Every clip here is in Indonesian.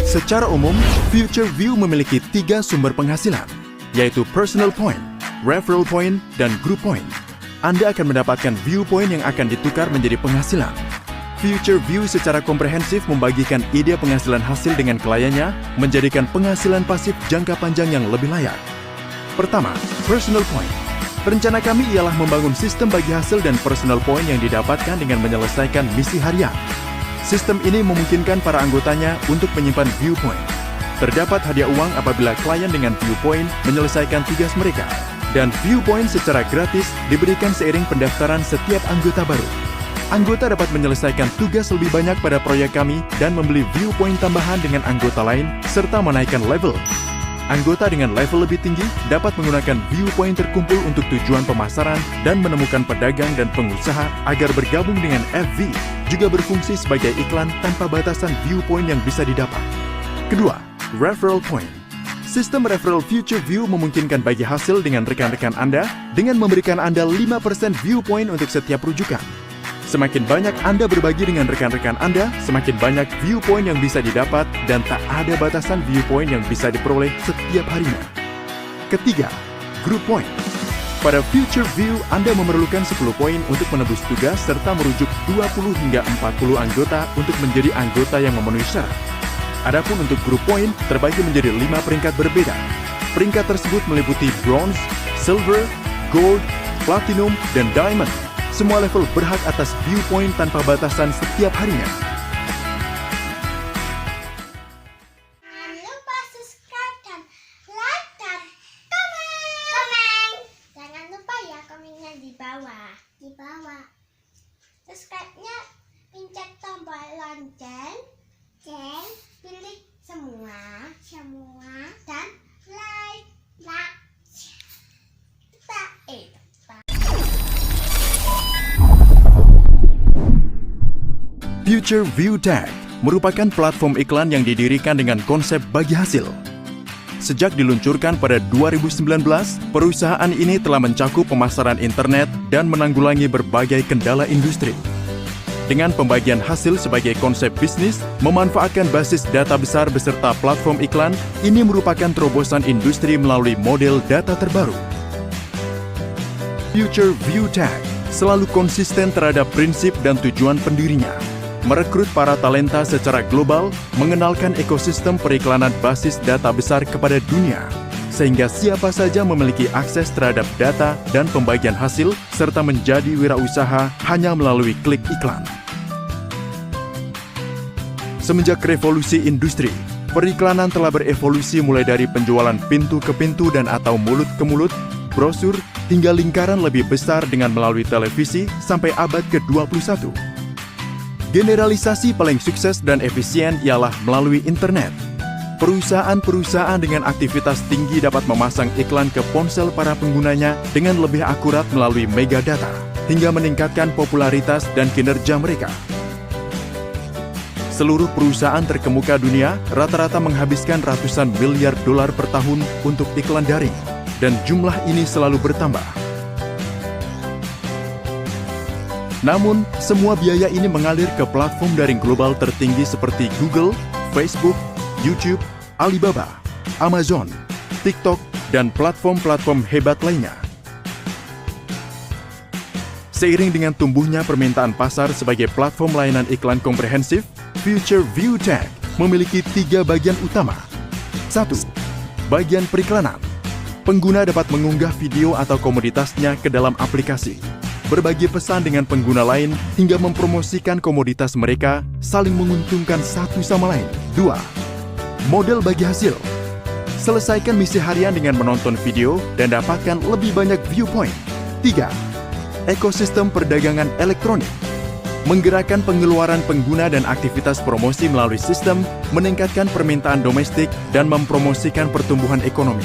Secara umum, Future View memiliki 3 sumber penghasilan, yaitu Personal Point, Referral Point, dan Group Point. Anda akan mendapatkan view point yang akan ditukar menjadi penghasilan. Future View secara komprehensif membagikan ide penghasilan hasil dengan kliennya, menjadikan penghasilan pasif jangka panjang yang lebih layak. Pertama, Personal Point. Rencana kami ialah membangun sistem bagi hasil dan personal point yang didapatkan dengan menyelesaikan misi harian. Sistem ini memungkinkan para anggotanya untuk menyimpan viewpoint. Terdapat hadiah uang apabila klien dengan viewpoint menyelesaikan tugas mereka. Dan viewpoint secara gratis diberikan seiring pendaftaran setiap anggota baru. Anggota dapat menyelesaikan tugas lebih banyak pada proyek kami dan membeli viewpoint tambahan dengan anggota lain serta menaikkan level. Anggota dengan level lebih tinggi dapat menggunakan viewpoint terkumpul untuk tujuan pemasaran dan menemukan pedagang dan pengusaha agar bergabung dengan FV, juga berfungsi sebagai iklan tanpa batasan viewpoint yang bisa didapat. Kedua, Referral Point. Sistem Referral Future View memungkinkan bagi hasil dengan rekan-rekan Anda dengan memberikan Anda 5% viewpoint untuk setiap rujukan. Semakin banyak Anda berbagi dengan rekan-rekan Anda, semakin banyak viewpoint yang bisa didapat dan tak ada batasan viewpoint yang bisa diperoleh setiap harinya. Ketiga, Group Point. Pada Future View, Anda memerlukan 10 poin untuk menebus tugas serta merujuk 20 hingga 40 anggota untuk menjadi anggota yang memenuhi syarat. Adapun untuk Group Point terbagi menjadi 5 peringkat berbeda. Peringkat tersebut meliputi Bronze, Silver, Gold, Platinum, dan Diamond. Semua level berhak atas viewpoint tanpa batasan setiap harinya. Jangan lupa subscribe dan like dan komen. Jangan lupa ya komennya di bawah. Subscribe-nya pencet tombol lonceng dan pilih semua dan like. Future View Tag merupakan platform iklan yang didirikan dengan konsep bagi hasil. Sejak diluncurkan pada 2019, perusahaan ini telah mencakup pemasaran internet dan menanggulangi berbagai kendala industri. Dengan pembagian hasil sebagai konsep bisnis, memanfaatkan basis data besar beserta platform iklan, ini merupakan terobosan industri melalui model data terbaru. Future View Tag selalu konsisten terhadap prinsip dan tujuan pendirinya. Merekrut para talenta secara global, mengenalkan ekosistem periklanan basis data besar kepada dunia, sehingga siapa saja memiliki akses terhadap data dan pembagian hasil, serta menjadi wirausaha hanya melalui klik iklan. Semenjak revolusi industri, periklanan telah berevolusi mulai dari penjualan pintu ke pintu dan atau mulut ke mulut, brosur, hingga lingkaran lebih besar dengan melalui televisi sampai abad ke-21. Generalisasi paling sukses dan efisien ialah melalui internet. Perusahaan-perusahaan dengan aktivitas tinggi dapat memasang iklan ke ponsel para penggunanya dengan lebih akurat melalui megadata, hingga meningkatkan popularitas dan kinerja mereka. Seluruh perusahaan terkemuka dunia rata-rata menghabiskan ratusan miliar dolar per tahun untuk iklan daring, dan jumlah ini selalu bertambah. Namun, semua biaya ini mengalir ke platform daring global tertinggi seperti Google, Facebook, YouTube, Alibaba, Amazon, TikTok, dan platform-platform hebat lainnya. Seiring dengan tumbuhnya permintaan pasar sebagai platform layanan iklan komprehensif, Future View Tag memiliki 3 bagian utama. 1. Bagian periklanan. Pengguna dapat mengunggah video atau komoditasnya ke dalam aplikasi, berbagi pesan dengan pengguna lain, hingga mempromosikan komoditas mereka, saling menguntungkan satu sama lain. 2. Model bagi hasil. Selesaikan misi harian dengan menonton video dan dapatkan lebih banyak viewpoint. 3. Ekosistem perdagangan elektronik. Menggerakkan pengeluaran pengguna dan aktivitas promosi melalui sistem, meningkatkan permintaan domestik, dan mempromosikan pertumbuhan ekonomi.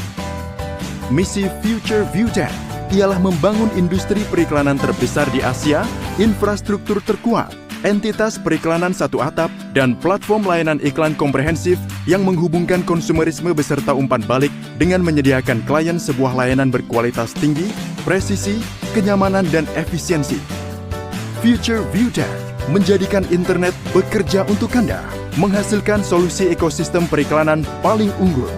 Misi Future View Tag ialah membangun industri periklanan terbesar di Asia, infrastruktur terkuat, entitas periklanan satu atap, dan platform layanan iklan komprehensif yang menghubungkan konsumerisme beserta umpan balik dengan menyediakan klien sebuah layanan berkualitas tinggi, presisi, kenyamanan, dan efisiensi. Future View Tag menjadikan internet bekerja untuk Anda. menghasilkan solusi ekosistem periklanan paling unggul.